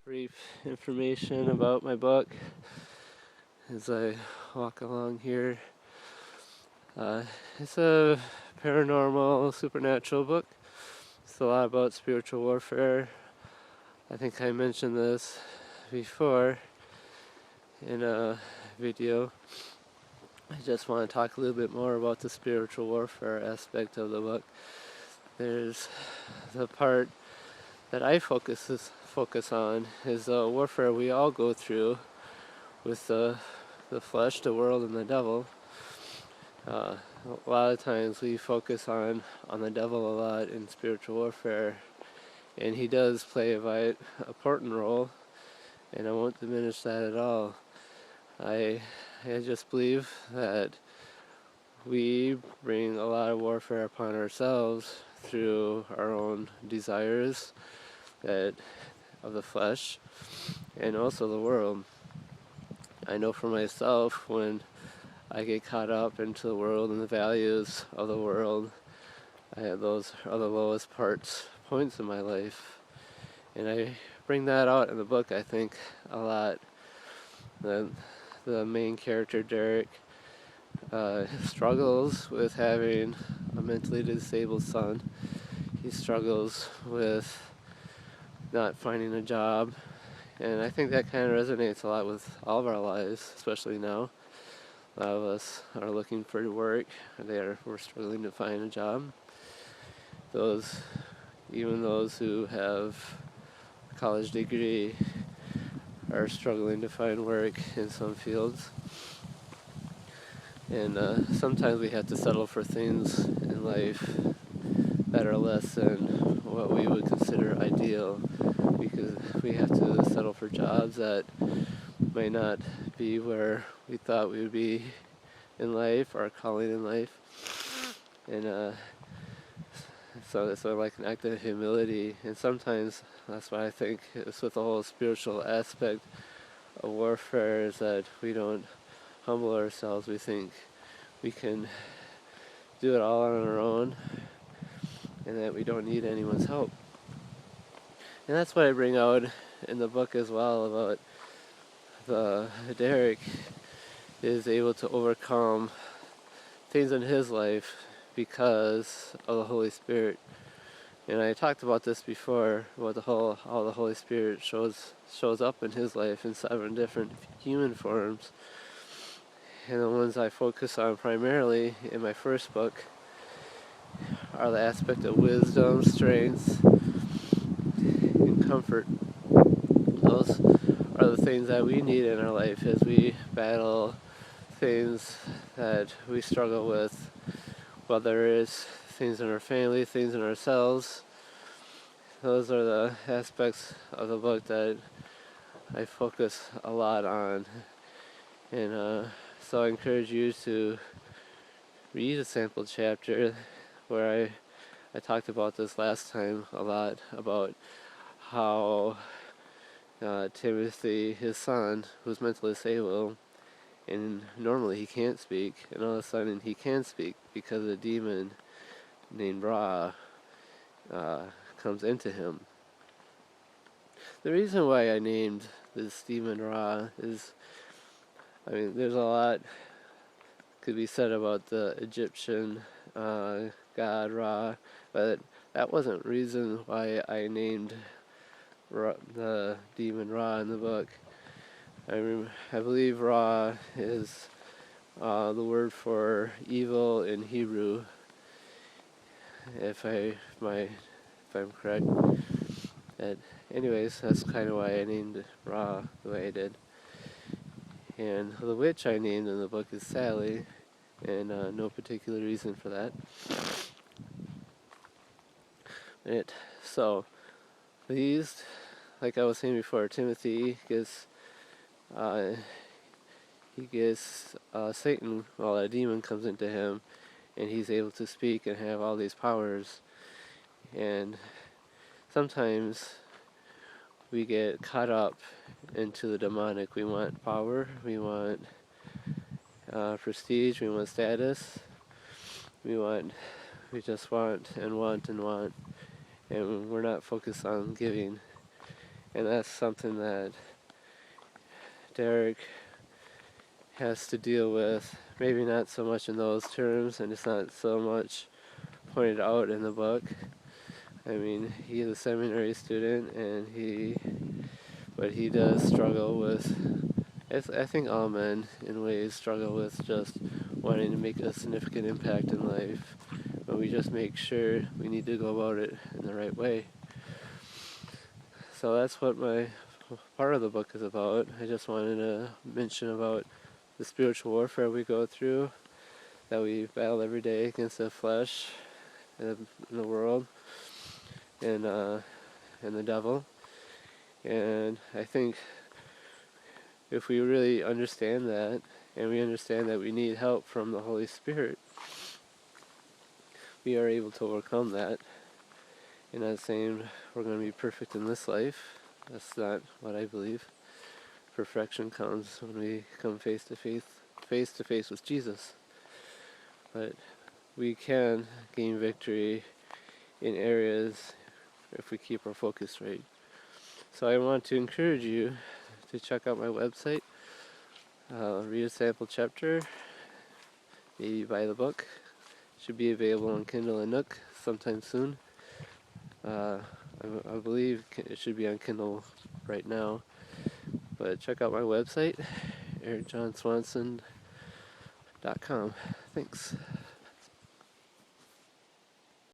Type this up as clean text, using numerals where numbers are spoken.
brief information about my book as I walk along here. It's a paranormal, supernatural book. It's a lot about spiritual warfare. I think I mentioned this before in a video. I just want to talk a little bit more about the spiritual warfare aspect of the book. There's the part that I focus on is the warfare we all go through with the flesh, the world, and the devil. A lot of times we focus on the devil a lot in spiritual warfare, and he does play a important role, and I won't diminish that at all. I just believe that we bring a lot of warfare upon ourselves through our own desires of the flesh and also the world. I know for myself, when I get caught up into the world and the values of the world, those are the lowest points in my life, and I bring that out in the book. I think a lot. The main character, Derek, struggles with having a mentally disabled son. He struggles with not finding a job, and I think that kind of resonates a lot with all of our lives, especially now. A lot of us are looking for work. We're struggling to find a job. Even those who have a college degree are struggling to find work in some fields. And sometimes we have to settle for things in life that are less than what we would consider ideal, because we have to settle for jobs that may not be where we thought we would be in life, our calling in life. And so it's like an act of humility, and sometimes that's why I think it's with the whole spiritual aspect of warfare, is that we don't humble ourselves. We think we can do it all on our own and that we don't need anyone's help. And that's what I bring out in the book as well, about Derek is able to overcome things in his life because of the Holy Spirit. And I talked about this before, about how the Holy Spirit shows up in his life in 7 different human forms. And the ones I focus on primarily in my first book are the aspect of wisdom, strength, and comfort. Those are the things that we need in our life as we battle things that we struggle with, whether it's things in our family, things in ourselves. Those are the aspects of the book that I focus a lot on. And so I encourage you to read a sample chapter where I talked about this last time a lot, about how Timothy, his son, who's mentally disabled, and normally he can't speak, and all of a sudden he can speak because a demon named Ra comes into him. The reason why I named this demon Ra is, there's a lot could be said about the Egyptian god Ra, but that wasn't the reason why I named the demon Ra in the book. I believe Ra is the word for evil in Hebrew, if I'm correct. Anyways, that's kind of why I named Ra the way I did. And the witch I named in the book is Sally, and no particular reason for that. So these, like I was saying before, Timothy gets Satan, a demon comes into him, and he's able to speak and have all these powers. And sometimes we get caught up into the demonic. We want power, we want prestige, we want status, we just want and want and want, and we're not focused on giving. And that's something that Derek has to deal with. Maybe not so much in those terms, and it's not so much pointed out in the book. I mean, he's a seminary student, but he does struggle with, I think all men in ways struggle with just wanting to make a significant impact in life, but we just make sure we need to go about it in the right way. So that's what my part of the book is about. I just wanted to mention about the spiritual warfare we go through, that we battle every day against the flesh and the world and the devil. And I think if we really understand that, and we understand that we need help from the Holy Spirit, we are able to overcome that. And not saying we're going to be perfect in this life. That's not what I believe. Perfection comes when we come face to face with Jesus. But we can gain victory in areas if we keep our focus right. So I want to encourage you to check out my website, read a sample chapter, maybe buy the book. It should be available on Kindle and Nook sometime soon. I believe it should be on Kindle right now. But check out my website, ericjohnswanson.com. Thanks.